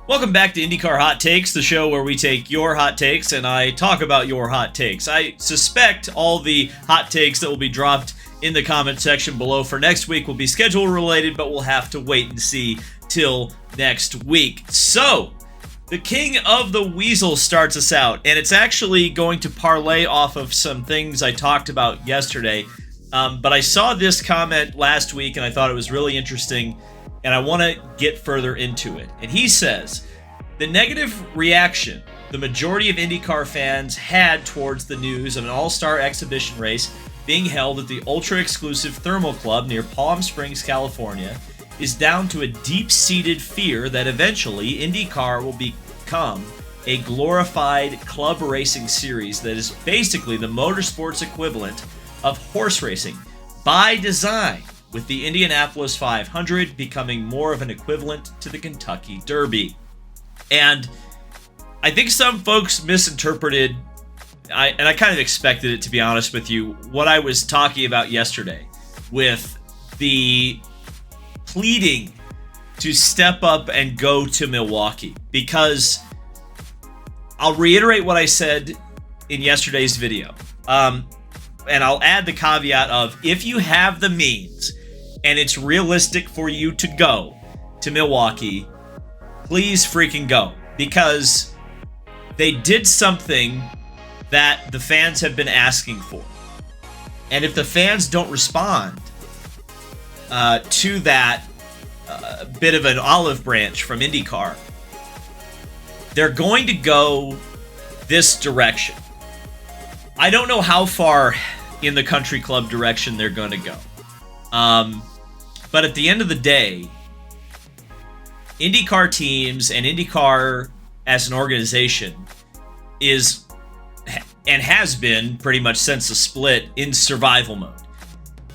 Welcome back to IndyCar Hot Takes, the show where we take your hot takes and I talk about your hot takes. I suspect all the hot takes that will be dropped in the comment section below for next week will be schedule related, but we'll have to wait and see till next week. So, the King of the Weasel starts us out, and it's actually going to parlay off of some things I talked about yesterday. But I saw this comment last week and I thought it was really interesting, and I want to get further into it. And he says, the negative reaction the majority of IndyCar fans had towards the news of an all-star exhibition race being held at the ultra-exclusive Thermal Club near Palm Springs, California, is down to a deep-seated fear that eventually IndyCar will become a glorified club racing series that is basically the motorsports equivalent of horse racing by design, with the Indianapolis 500 becoming more of an equivalent to the Kentucky Derby. And I think some folks misinterpreted, and I kind of expected it, to be honest with you, what I was talking about yesterday with the pleading to step up and go to Milwaukee. Because I'll reiterate what I said in yesterday's video. And I'll add the caveat of, if you have the means and it's realistic for you to go to Milwaukee, please freaking go. Because they did something that the fans have been asking for. And if the fans don't respond to that bit of an olive branch from IndyCar, they're going to go this direction. I don't know how far in the country club direction they're going to go. But at the end of the day, IndyCar teams and IndyCar as an organization is and has been pretty much since the split in survival mode.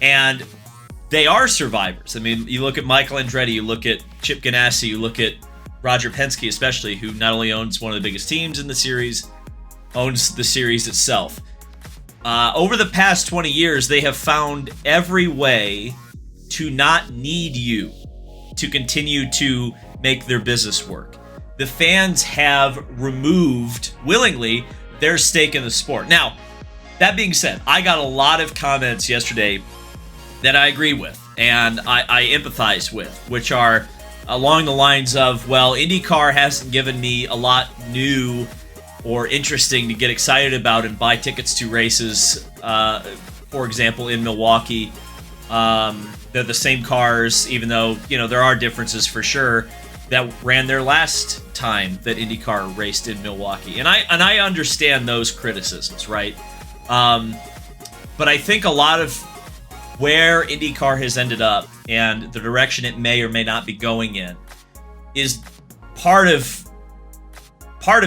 And they are survivors. I mean, you look at Michael Andretti, you look at Chip Ganassi, you look at Roger Penske especially, who not only owns one of the biggest teams in the series, owns the series itself. Over the past 20 years, they have found every way to not need you to continue to make their business work. The fans have removed, willingly, their stake in the sport. Now, that being said, I got a lot of comments yesterday that I agree with and I empathize with, which are along the lines of, well, IndyCar hasn't given me a lot new or interesting to get excited about and buy tickets to races. For example, in Milwaukee, they're the same cars, even though, there are differences for sure, that ran their last time that IndyCar raced in Milwaukee. And I understand those criticisms, right? But I think a lot of where IndyCar has ended up and the direction it may or may not be going in is part of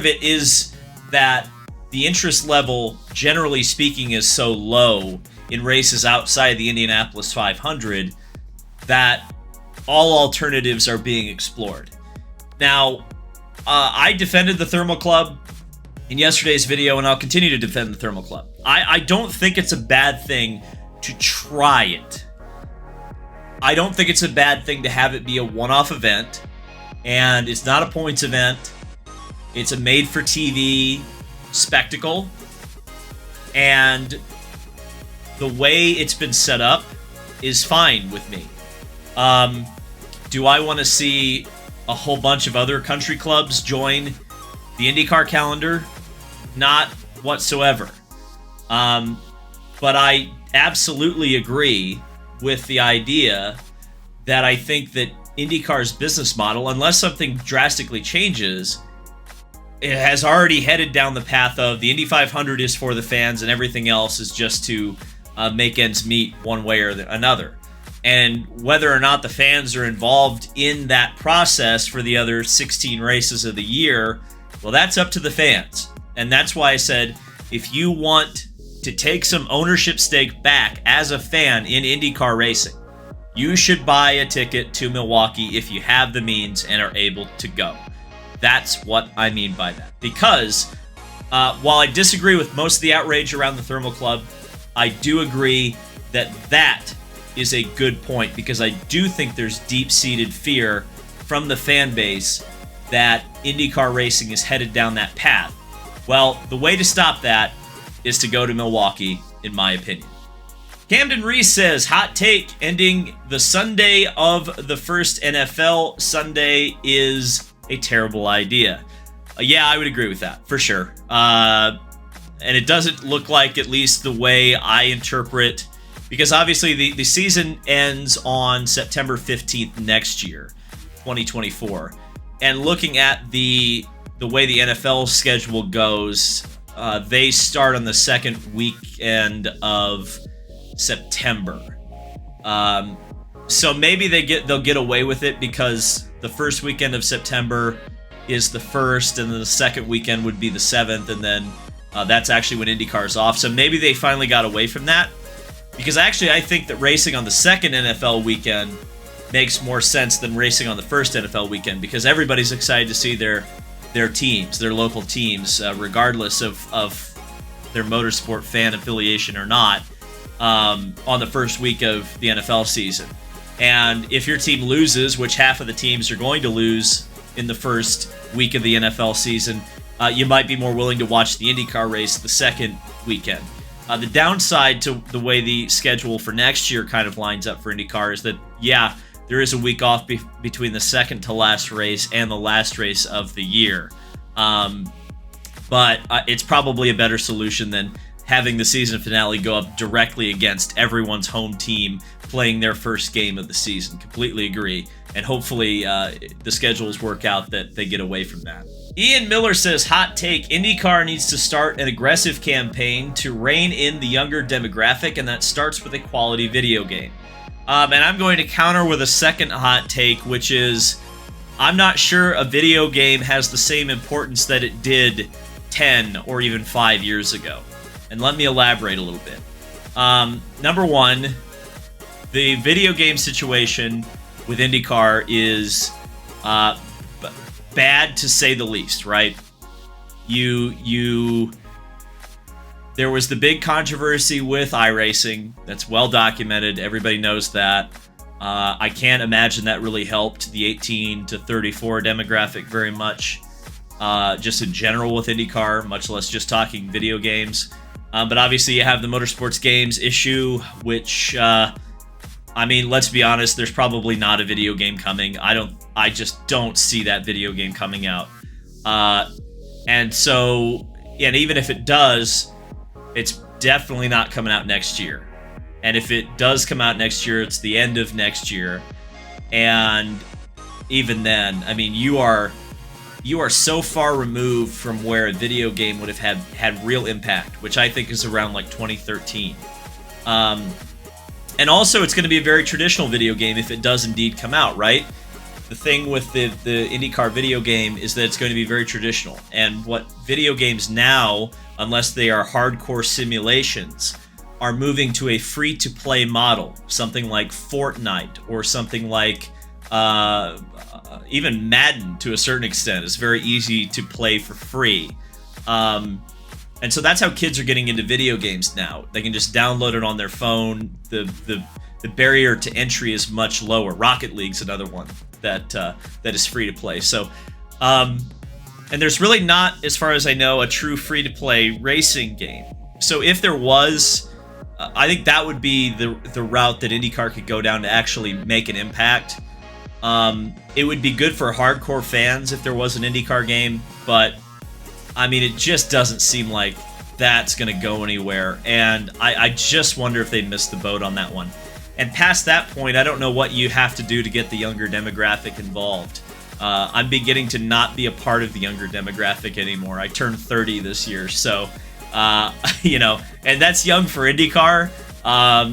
it is that the interest level, generally speaking, is so low in races outside the Indianapolis 500 that all alternatives are being explored. Now, I defended the Thermal Club in yesterday's video, and I'll continue to defend the Thermal Club. I don't think it's a bad thing to try it. I don't think it's a bad thing to have it be a one-off event, and it's not a points event. It's a made-for-TV spectacle, and the way it's been set up is fine with me. Do I want to see a whole bunch of other country clubs join the IndyCar calendar? Not whatsoever. But I absolutely agree with the idea that I think that IndyCar's business model, unless something drastically changes, it has already headed down the path of the Indy 500 is for the fans and everything else is just to make ends meet one way or another. And whether or not the fans are involved in that process for the other 16 races of the year, well, that's up to the fans. And that's why I said, if you want to take some ownership stake back as a fan in IndyCar racing, you should buy a ticket to Milwaukee if you have the means and are able to go. That's what I mean by that. Because while I disagree with most of the outrage around the Thermal Club, I do agree that is a good point, because I do think there's deep-seated fear from the fan base that IndyCar racing is headed down that path. Well, the way to stop that is to go to Milwaukee, in my opinion. Camden Reese says, hot take, ending the Sunday of the first NFL Sunday is a terrible idea. Yeah, I would agree with that, for sure. And it doesn't look like, at least the way I interpret, because obviously the season ends on September 15th next year, 2024. And looking at the way the NFL schedule goes, they start on the second weekend of September. So maybe they'll get away with it because the first weekend of September is the 1st, and then the second weekend would be the 7th, and then that's actually when IndyCar's off. So maybe they finally got away from that, because actually I think that racing on the second NFL weekend makes more sense than racing on the first NFL weekend, because everybody's excited to see their teams, their local teams, regardless of their motorsport fan affiliation or not, on the first week of the NFL season. And if your team loses, which half of the teams are going to lose in the first week of the NFL season, you might be more willing to watch the IndyCar race the second weekend. The downside to the way the schedule for next year kind of lines up for IndyCar is that, yeah, there is a week off between the second to last race and the last race of the year. But it's probably a better solution than having the season finale go up directly against everyone's home team playing their first game of the season. Completely agree. And hopefully the schedules work out that they get away from that. Ian Miller says, hot take, IndyCar needs to start an aggressive campaign to rein in the younger demographic, and that starts with a quality video game. And I'm going to counter with a second hot take, which is, I'm not sure a video game has the same importance that it did 10 or even 5 years ago. And let me elaborate a little bit. Number one, the video game situation with IndyCar is bad to say the least, right? There was the big controversy with iRacing. That's well documented. Everybody knows that. I can't imagine that really helped the 18 to 34 demographic very much, just in general with IndyCar, much less just talking video games. But obviously you have the motorsports games issue, which, I mean, let's be honest, there's probably not a video game coming. I just don't see that video game coming out. And even if it does, it's definitely not coming out next year. And if it does come out next year, it's the end of next year. And even then, I mean, you are so far removed from where a video game would have had real impact, which I think is around like 2013. And also, it's going to be a very traditional video game if it does indeed come out, right? The thing with the IndyCar video game is that it's going to be very traditional. And what video games now, unless they are hardcore simulations, are moving to a free-to-play model. Something like Fortnite or something like even Madden, to a certain extent, is very easy to play for free. And so that's how kids are getting into video games now. They can just download it on their phone. The barrier to entry is much lower. Rocket League's another one that is free to play. So, and there's really not, as far as I know, a true free to play racing game. So if there was, I think that would be the route that IndyCar could go down to actually make an impact. It would be good for hardcore fans if there was an IndyCar game, but I mean, it just doesn't seem like that's going to go anywhere, and I just wonder if they missed the boat on that one. And past that point, I don't know what you have to do to get the younger demographic involved. I'm beginning to not be a part of the younger demographic anymore. I turned 30 this year, so, and that's young for IndyCar.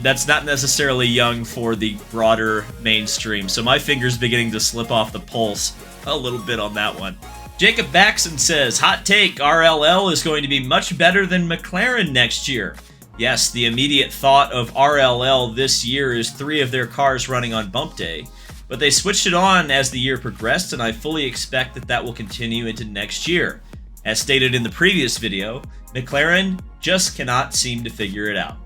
That's not necessarily young for the broader mainstream, so my finger's beginning to slip off the pulse a little bit on that one. Jacob Baxon says, hot take, RLL is going to be much better than McLaren next year. Yes, the immediate thought of RLL this year is 3 of their cars running on bump day, but they switched it on as the year progressed, and I fully expect that will continue into next year. As stated in the previous video, McLaren just cannot seem to figure it out.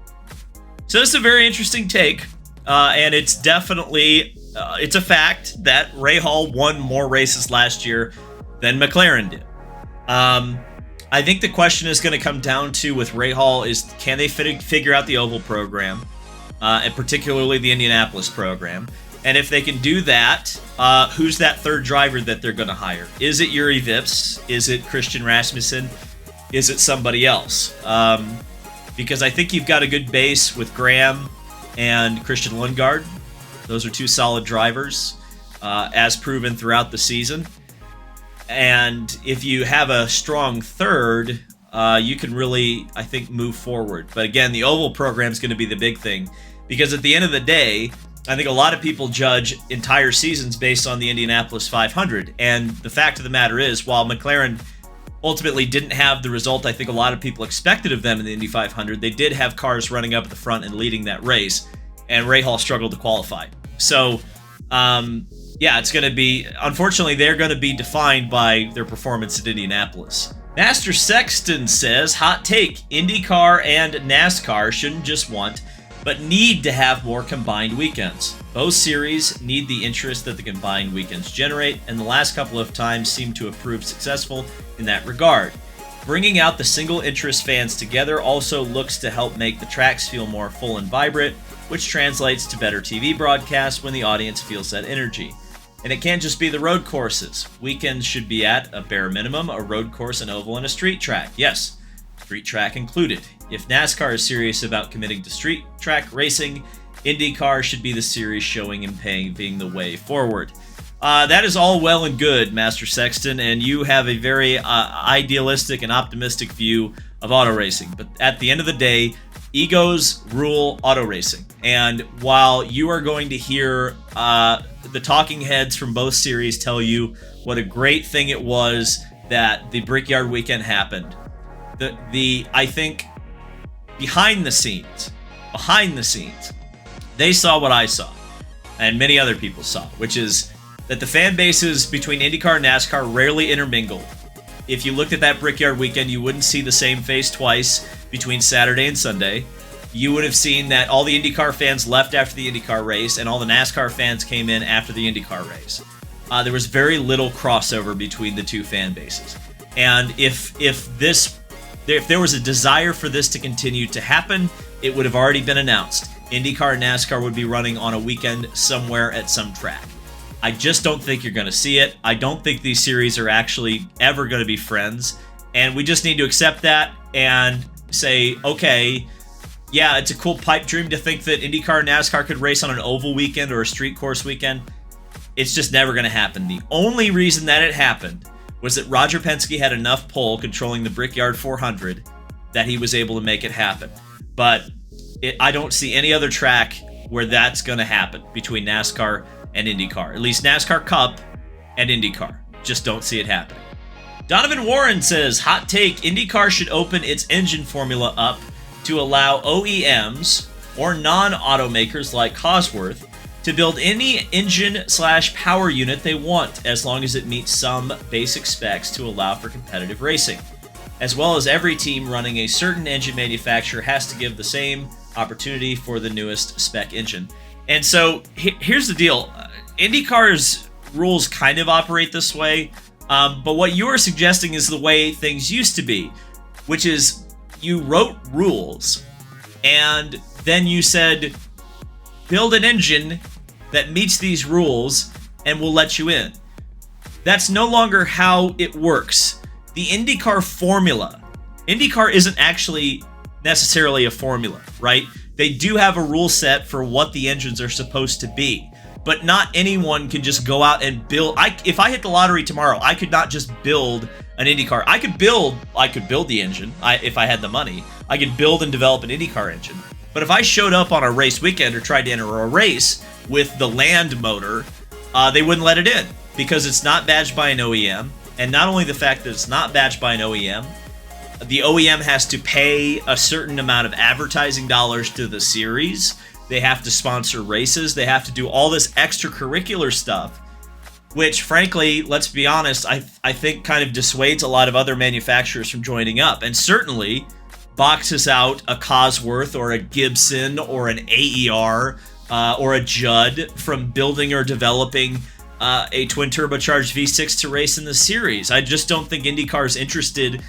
So this is a very interesting take, and it's definitely, it's a fact that Rahal won more races last year than McLaren did. I think the question is going to come down to, with Rahal, is can they figure out the oval program, and particularly the Indianapolis program? And if they can do that, who's that third driver that they're going to hire? Is it Yuri Vips? Is it Christian Rasmussen? Is it somebody else? Because I think you've got a good base with Graham and Christian Lundgaard. Those are two solid drivers, as proven throughout the season. And if you have a strong third, you can really, I think, move forward. But again, the oval program is going to be the big thing, because at the end of the day, I think a lot of people judge entire seasons based on the Indianapolis 500. And the fact of the matter is, while McLaren ultimately didn't have the result I think a lot of people expected of them in the Indy 500, they did have cars running up at the front and leading that race, and Rahal struggled to qualify. So, yeah, it's going to be, unfortunately, they're going to be defined by their performance at Indianapolis. Master Sexton says, hot take, IndyCar and NASCAR shouldn't just want, but need to have more combined weekends. Both series need the interest that the combined weekends generate, and the last couple of times seem to have proved successful in that regard. Bringing out the single interest fans together also looks to help make the tracks feel more full and vibrant, which translates to better TV broadcasts when the audience feels that energy. And it can't just be the road courses. Weekends should be at a bare minimum a road course, an oval, and a street track. Yes, street track included. If NASCAR is serious about committing to street track racing, IndyCar should be the series showing and paving the way forward. That is all well and good, Master Sexton, and you have a very idealistic and optimistic view of auto racing. But at the end of the day, egos rule auto racing. And while you are going to hear the talking heads from both series tell you what a great thing it was that the Brickyard weekend happened, I think behind the scenes, they saw what I saw, and many other people saw, which is that the fan bases between IndyCar and NASCAR rarely intermingled. If you looked at that Brickyard weekend, you wouldn't see the same face twice between Saturday and Sunday. You would have seen that all the IndyCar fans left after the IndyCar race, and all the NASCAR fans came in after the IndyCar race. There was very little crossover between the two fan bases. And if there was a desire for this to continue to happen, it would have already been announced. IndyCar and NASCAR would be running on a weekend somewhere at some track. I just don't think you're going to see it. I don't think these series are actually ever going to be friends. And we just need to accept that and say, okay, yeah, it's a cool pipe dream to think that IndyCar and NASCAR could race on an oval weekend or a street course weekend. It's just never going to happen. The only reason that it happened was that Roger Penske had enough pull controlling the Brickyard 400 that he was able to make it happen. But I don't see any other track where that's going to happen between NASCAR and IndyCar. At least NASCAR Cup and IndyCar. Just don't see it happening. Donovan Warren says, hot take, IndyCar should open its engine formula up to allow OEMs or non-automakers like Cosworth to build any engine/power unit they want, as long as it meets some basic specs to allow for competitive racing. As well as every team running a certain engine manufacturer has to give the same opportunity for the newest spec engine. And so here's the deal. IndyCar's rules kind of operate this way, but what you're suggesting is the way things used to be, which is you wrote rules and then you said, build an engine that meets these rules and we'll let you in. That's no longer how it works. The IndyCar formula, IndyCar isn't actually necessarily a formula, right? They do have a rule set for what the engines are supposed to be, but not anyone can just go out and build. If I hit the lottery tomorrow, I could not just build an IndyCar. I could build the engine if I had the money. I could build and develop an IndyCar engine. But if I showed up on a race weekend or tried to enter a race with the land motor, they wouldn't let it in because it's not badged by an OEM. And not only the fact that it's not badged by an OEM, the OEM has to pay a certain amount of advertising dollars to the series. They have to sponsor races. They have to do all this extracurricular stuff, which, frankly, let's be honest, I think kind of dissuades a lot of other manufacturers from joining up. And certainly boxes out a Cosworth or a Gibson or an AER or a Judd from building or developing a twin turbocharged V6 to race in the series. I just don't think IndyCar is interested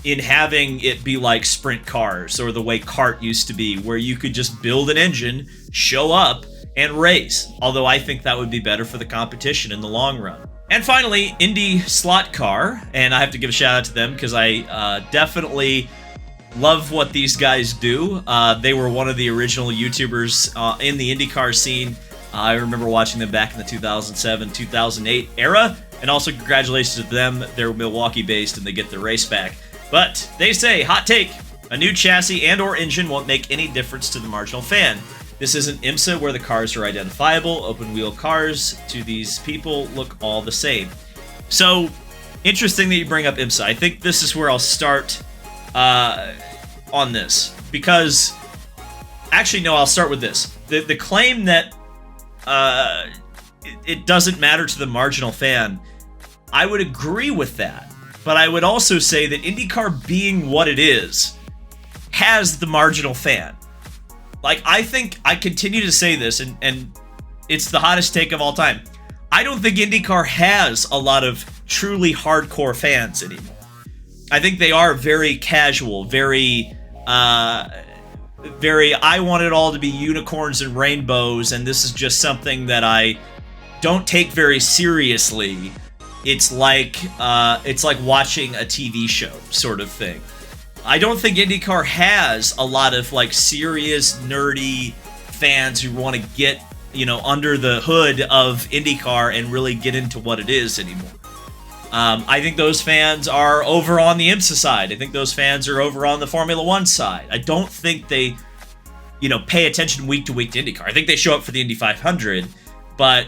in having it be like sprint cars or the way kart used to be, where you could just build an engine, show up, and race. Although I think that would be better for the competition in the long run. And finally, Indy Slot Car, and I have to give a shout out to them because I definitely love what these guys do. They were one of the original YouTubers in the IndyCar scene. I remember watching them back in the 2007-2008 era, and also congratulations to them. They're Milwaukee-based and they get their race back. But they say, hot take, a new chassis and or engine won't make any difference to the marginal fan. This isn't IMSA where the cars are identifiable. Open-wheel cars to these people look all the same. So, interesting that you bring up IMSA. I think this is where I'll start on this. Because, actually, no, I'll start with this. The claim that it doesn't matter to the marginal fan, I would agree with that. But I would also say that IndyCar being what it is, has the marginal fan. Like, I think, I continue to say this, and it's the hottest take of all time. I don't think IndyCar has a lot of truly hardcore fans anymore. I think they are very casual, very, I want it all to be unicorns and rainbows, and this is just something that I don't take very seriously. It's like watching a TV show sort of thing. I don't think IndyCar has a lot of like serious, nerdy fans who want to get, under the hood of IndyCar and really get into what it is anymore. I think those fans are over on the IMSA side. I think those fans are over on the Formula One side. I don't think they, pay attention week to week to IndyCar. I think they show up for the Indy 500, but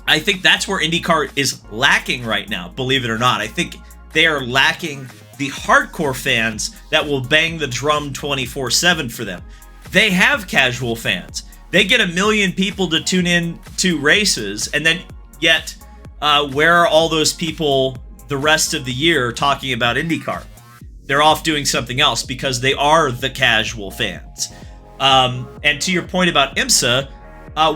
I think that's where IndyCar is lacking right now, believe it or not. I think they are lacking the hardcore fans that will bang the drum 24/7 for them. They have casual fans. They get 1 million people to tune in to races, and then yet, where are all those people the rest of the year talking about IndyCar? They're off doing something else because they are the casual fans. And to your point about IMSA,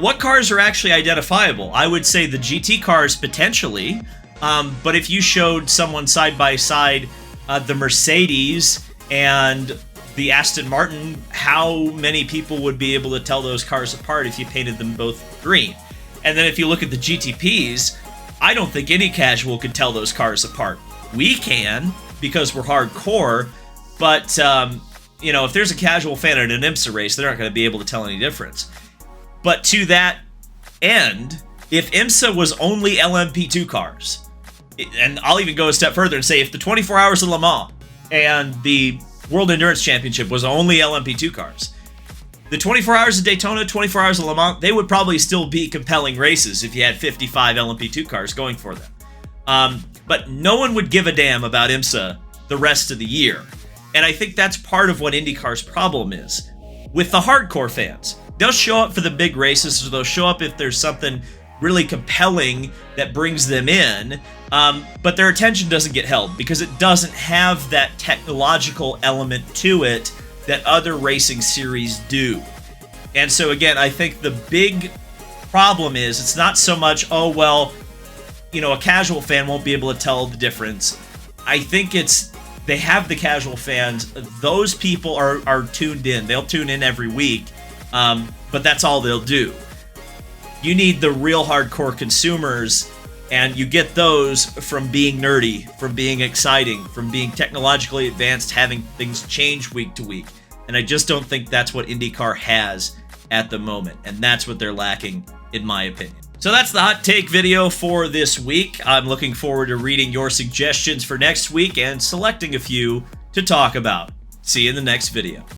what cars are actually identifiable? I would say the GT cars potentially, but if you showed someone side by side the Mercedes and the Aston Martin, how many people would be able to tell those cars apart if you painted them both green? And then if you look at the GTPs, I don't think any casual could tell those cars apart. We can, because we're hardcore, but, if there's a casual fan at an IMSA race, they're not going to be able to tell any difference. But to that end, if IMSA was only LMP2 cars, and I'll even go a step further and say if the 24 Hours of Le Mans and the World Endurance Championship was only LMP2 cars, the 24 Hours of Daytona, 24 Hours of Le Mans, they would probably still be compelling races if you had 55 LMP2 cars going for them. But no one would give a damn about IMSA the rest of the year. And I think that's part of what IndyCar's problem is. With the hardcore fans, they'll show up for the big races, or they'll show up if there's something really compelling that brings them in, but their attention doesn't get held because it doesn't have that technological element to it that other racing series do. And so again, I think the big problem is it's not so much, a casual fan won't be able to tell the difference. I think it's they have the casual fans. Those people are tuned in. They'll tune in every week, but that's all they'll do. You need the real hardcore consumers, and you get those from being nerdy, from being exciting, from being technologically advanced, having things change week to week. And I just don't think that's what IndyCar has at the moment, and that's what they're lacking, in my opinion. So that's the hot take video for this week. I'm looking forward to reading your suggestions for next week and selecting a few to talk about. See you in the next video.